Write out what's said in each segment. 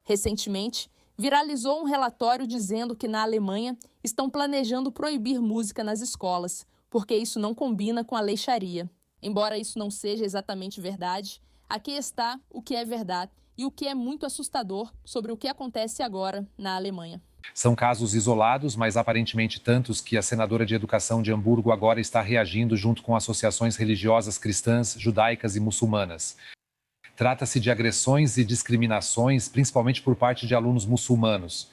Recentemente, viralizou um relatório dizendo que na Alemanha estão planejando proibir música nas escolas, porque isso não combina com a lei Sharia. Embora isso não seja exatamente verdade, aqui está o que é verdade e o que é muito assustador sobre o que acontece agora na Alemanha. São casos isolados, mas aparentemente tantos que a senadora de Educação de Hamburgo agora está reagindo junto com associações religiosas cristãs, judaicas e muçulmanas. Trata-se de agressões e discriminações, principalmente por parte de alunos muçulmanos.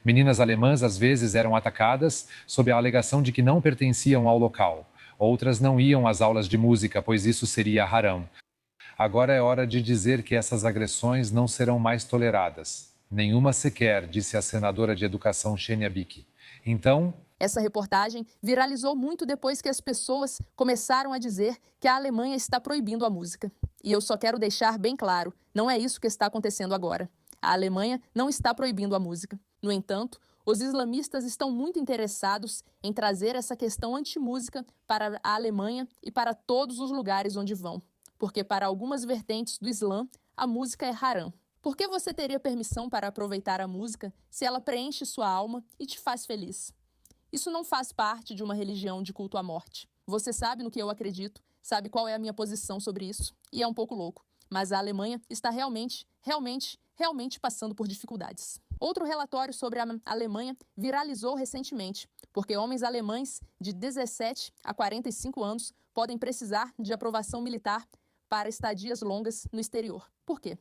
Meninas alemãs às vezes eram atacadas sob a alegação de que não pertenciam ao local. Outras não iam às aulas de música, pois isso seria haram. Agora é hora de dizer que essas agressões não serão mais toleradas. Nenhuma sequer, disse a senadora de Educação Xenia Bick. Então, essa reportagem viralizou muito depois que as pessoas começaram a dizer que a Alemanha está proibindo a música. E eu só quero deixar bem claro, não é isso que está acontecendo agora. A Alemanha não está proibindo a música. No entanto, os islamistas estão muito interessados em trazer essa questão anti-música para a Alemanha e para todos os lugares onde vão. Porque para algumas vertentes do Islã, a música é haram. Por que você teria permissão para aproveitar a música se ela preenche sua alma e te faz feliz? Isso não faz parte de uma religião de culto à morte. Você sabe no que eu acredito, sabe qual é a minha posição sobre isso, e é um pouco louco. Mas a Alemanha está realmente passando por dificuldades. Outro relatório sobre a Alemanha viralizou recentemente, porque homens alemães de 17 a 45 anos podem precisar de aprovação militar para estadias longas no exterior. Por quê?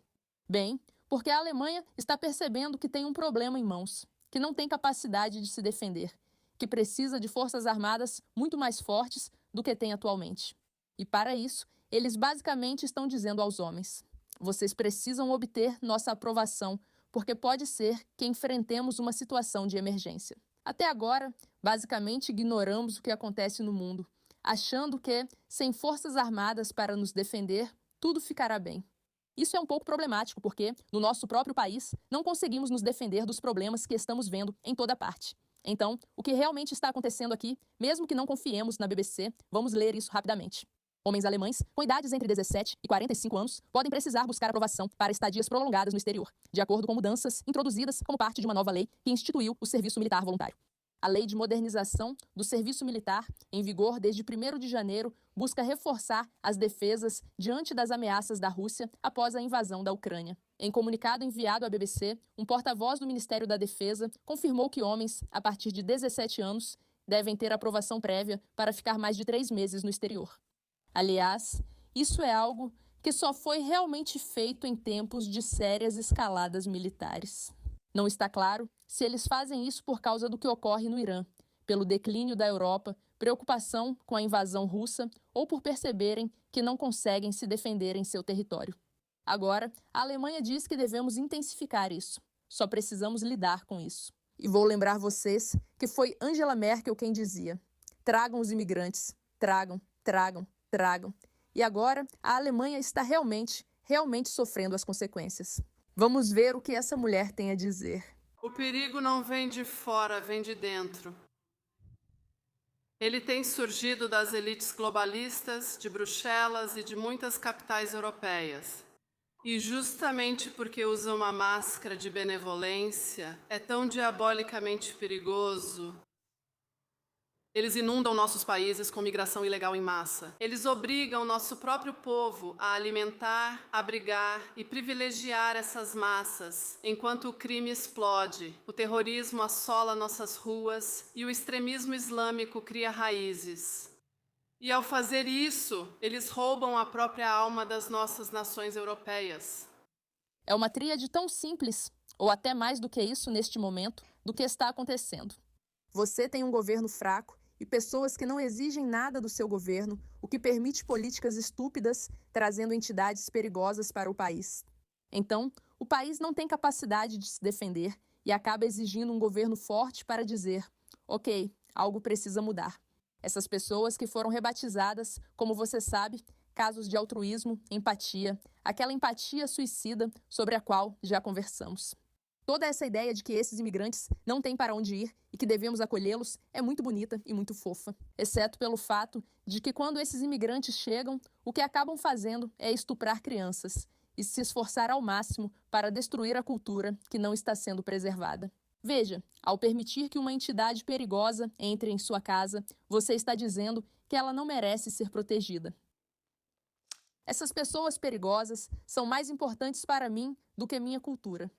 Bem, porque a Alemanha está percebendo que tem um problema em mãos, que não tem capacidade de se defender, que precisa de forças armadas muito mais fortes do que tem atualmente. E para isso, eles basicamente estão dizendo aos homens: vocês precisam obter nossa aprovação, porque pode ser que enfrentemos uma situação de emergência. Até agora, basicamente ignoramos o que acontece no mundo, achando que, sem forças armadas para nos defender, tudo ficará bem. Isso é um pouco problemático porque, no nosso próprio país, não conseguimos nos defender dos problemas que estamos vendo em toda parte. Então, o que realmente está acontecendo aqui, mesmo que não confiemos na BBC, vamos ler isso rapidamente. Homens alemães com idades entre 17 e 45 anos podem precisar buscar aprovação para estadias prolongadas no exterior, de acordo com mudanças introduzidas como parte de uma nova lei que instituiu o serviço militar voluntário. A Lei de Modernização do Serviço Militar, em vigor desde 1º de janeiro, busca reforçar as defesas diante das ameaças da Rússia após a invasão da Ucrânia. Em comunicado enviado à BBC, um porta-voz do Ministério da Defesa confirmou que homens, a partir de 17 anos, devem ter aprovação prévia para ficar mais de 3 meses no exterior. Aliás, isso é algo que só foi realmente feito em tempos de sérias escaladas militares. Não está claro se eles fazem isso por causa do que ocorre no Irã, pelo declínio da Europa, preocupação com a invasão russa ou por perceberem que não conseguem se defender em seu território. Agora, a Alemanha diz que devemos intensificar isso. Só precisamos lidar com isso. E vou lembrar vocês que foi Angela Merkel quem dizia: tragam os imigrantes, tragam, tragam, tragam. E agora, a Alemanha está realmente sofrendo as consequências. Vamos ver o que essa mulher tem a dizer. O perigo não vem de fora, vem de dentro. Ele tem surgido das elites globalistas, de Bruxelas e de muitas capitais europeias. E justamente porque usa uma máscara de benevolência, é tão diabolicamente perigoso. Eles inundam nossos países com migração ilegal em massa. Eles obrigam nosso próprio povo a alimentar, abrigar e privilegiar essas massas, enquanto o crime explode, o terrorismo assola nossas ruas e o extremismo islâmico cria raízes. E ao fazer isso, eles roubam a própria alma das nossas nações europeias. É uma tríade tão simples, ou até mais do que isso neste momento, do que está acontecendo. Você tem um governo fraco e pessoas que não exigem nada do seu governo, o que permite políticas estúpidas, trazendo entidades perigosas para o país. Então, o país não tem capacidade de se defender e acaba exigindo um governo forte para dizer: ok, algo precisa mudar. Essas pessoas que foram rebatizadas, como você sabe, casos de altruísmo, empatia, aquela empatia suicida sobre a qual já conversamos. Toda essa ideia de que esses imigrantes não têm para onde ir e que devemos acolhê-los é muito bonita e muito fofa, exceto pelo fato de que quando esses imigrantes chegam, o que acabam fazendo é estuprar crianças. e se esforçar ao máximo para destruir a cultura que não está sendo preservada. Veja, ao permitir que uma entidade perigosa entre em sua casa, você está dizendo que ela não merece ser protegida. Essas pessoas perigosas são mais importantes para mim do que minha cultura.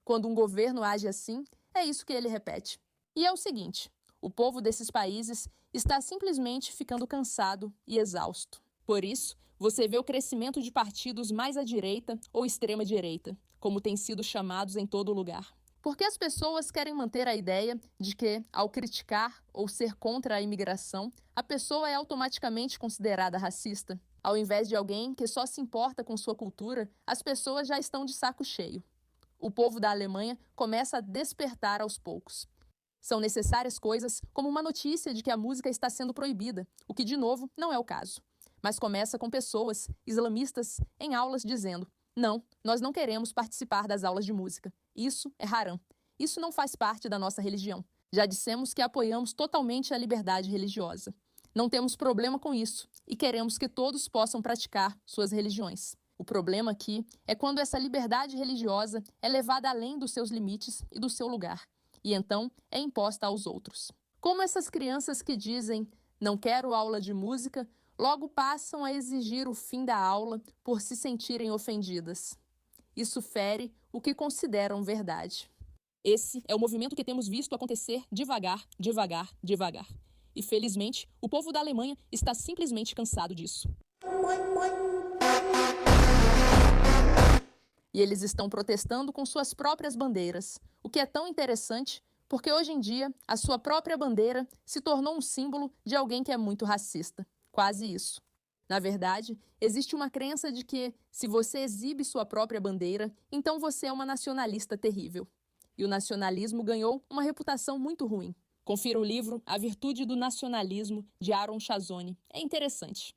Quando um governo age assim, é isso que ele repete. E é o seguinte: o povo desses países está simplesmente ficando cansado e exausto. Por isso, você vê o crescimento de partidos mais à direita ou extrema-direita, como têm sido chamados em todo lugar. Porque as pessoas querem manter a ideia de que, ao criticar ou ser contra a imigração, a pessoa é automaticamente considerada racista. Ao invés de alguém que só se importa com sua cultura, as pessoas já estão de saco cheio. O povo da Alemanha começa a despertar aos poucos. São necessárias coisas como uma notícia de que a música está sendo proibida, o que, de novo, não é o caso. Mas começa com pessoas, islamistas, em aulas dizendo: não, nós não queremos participar das aulas de música. Isso é haram. Isso não faz parte da nossa religião. Já dissemos que apoiamos totalmente a liberdade religiosa. Não temos problema com isso e queremos que todos possam praticar suas religiões. O problema aqui é quando essa liberdade religiosa é levada além dos seus limites e do seu lugar, e então é imposta aos outros. Como essas crianças que dizem "não quero aula de música", logo passam a exigir o fim da aula por se sentirem ofendidas. Isso fere o que consideram verdade. Esse é o movimento que temos visto acontecer devagar, devagar, devagar. E, felizmente, o povo da Alemanha está simplesmente cansado disso. E eles estão protestando com suas próprias bandeiras, o que é tão interessante porque, hoje em dia, a sua própria bandeira se tornou um símbolo de alguém que é muito racista. Quase isso. Na verdade, existe uma crença de que, se você exibe sua própria bandeira, então você é uma nacionalista terrível. E o nacionalismo ganhou uma reputação muito ruim. Confira o livro A Virtude do Nacionalismo, de Aaron Chazone. É interessante.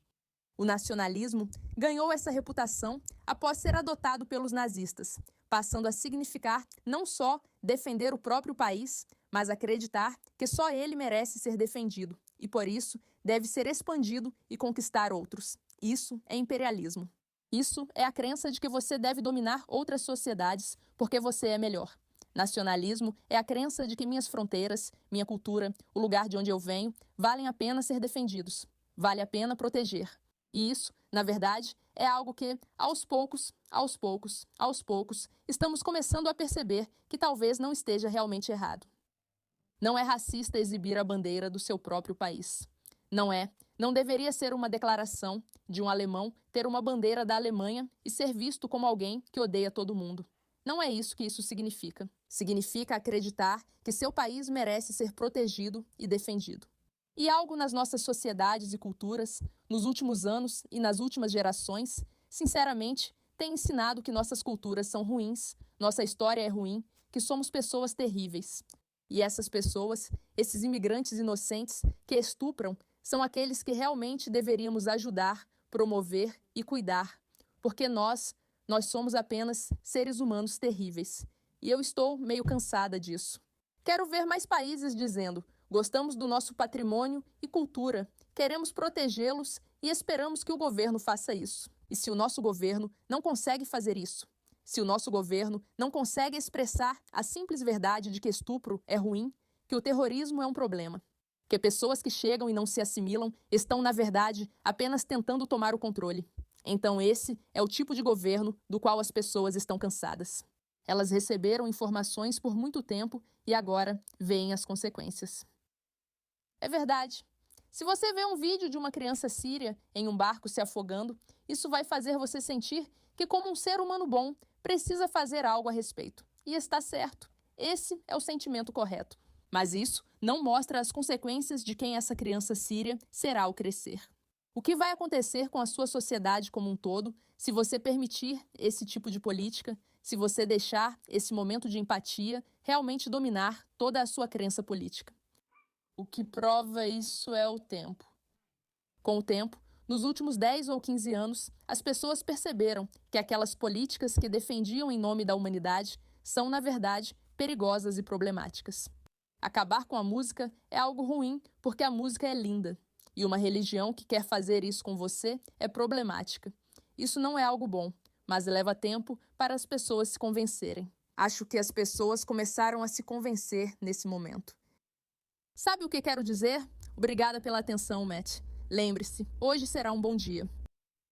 O nacionalismo ganhou essa reputação após ser adotado pelos nazistas, passando a significar não só defender o próprio país, mas acreditar que só ele merece ser defendido e, por isso, deve ser expandido e conquistar outros. Isso é imperialismo. Isso é a crença de que você deve dominar outras sociedades porque você é melhor. Nacionalismo é a crença de que minhas fronteiras, minha cultura, o lugar de onde eu venho, valem a pena ser defendidos. Vale a pena proteger. E isso, na verdade, é algo que, aos poucos, estamos começando a perceber que talvez não esteja realmente errado. Não é racista exibir a bandeira do seu próprio país. Não deveria ser uma declaração de um alemão ter uma bandeira da Alemanha e ser visto como alguém que odeia todo mundo. Não é isso que isso significa. Significa acreditar que seu país merece ser protegido e defendido. E algo nas nossas sociedades e culturas, nos últimos anos e nas últimas gerações, sinceramente, tem ensinado que nossas culturas são ruins, nossa história é ruim, que somos pessoas terríveis. E essas pessoas, esses imigrantes inocentes que estupram, são aqueles que realmente deveríamos ajudar, promover e cuidar, porque nós somos apenas seres humanos terríveis. E eu estou meio cansada disso. Quero ver mais países dizendo: gostamos do nosso patrimônio e cultura, queremos protegê-los e esperamos que o governo faça isso. E se o nosso governo não consegue fazer isso, se o nosso governo não consegue expressar a simples verdade de que estupro é ruim, que o terrorismo é um problema, que pessoas que chegam e não se assimilam estão, na verdade, apenas tentando tomar o controle, então esse é o tipo de governo do qual as pessoas estão cansadas. Elas receberam informações por muito tempo e agora veem as consequências. É verdade. Se você vê um vídeo de uma criança síria em um barco se afogando, isso vai fazer você sentir que, como um ser humano bom, precisa fazer algo a respeito. E está certo. Esse é o sentimento correto. Mas isso não mostra as consequências de quem essa criança síria será ao crescer. O que vai acontecer com a sua sociedade como um todo se você permitir esse tipo de política, se você deixar esse momento de empatia realmente dominar toda a sua crença política? O que prova isso é o tempo. Com o tempo, nos últimos 10 ou 15 anos, as pessoas perceberam que aquelas políticas que defendiam em nome da humanidade são, na verdade, perigosas e problemáticas. Acabar com a música é algo ruim porque a música é linda. E uma religião que quer fazer isso com você é problemática. Isso não é algo bom, mas leva tempo para as pessoas se convencerem. Acho que as pessoas começaram a se convencer nesse momento. Sabe o que quero dizer? Obrigada pela atenção, Matt. Lembre-se, hoje será um bom dia.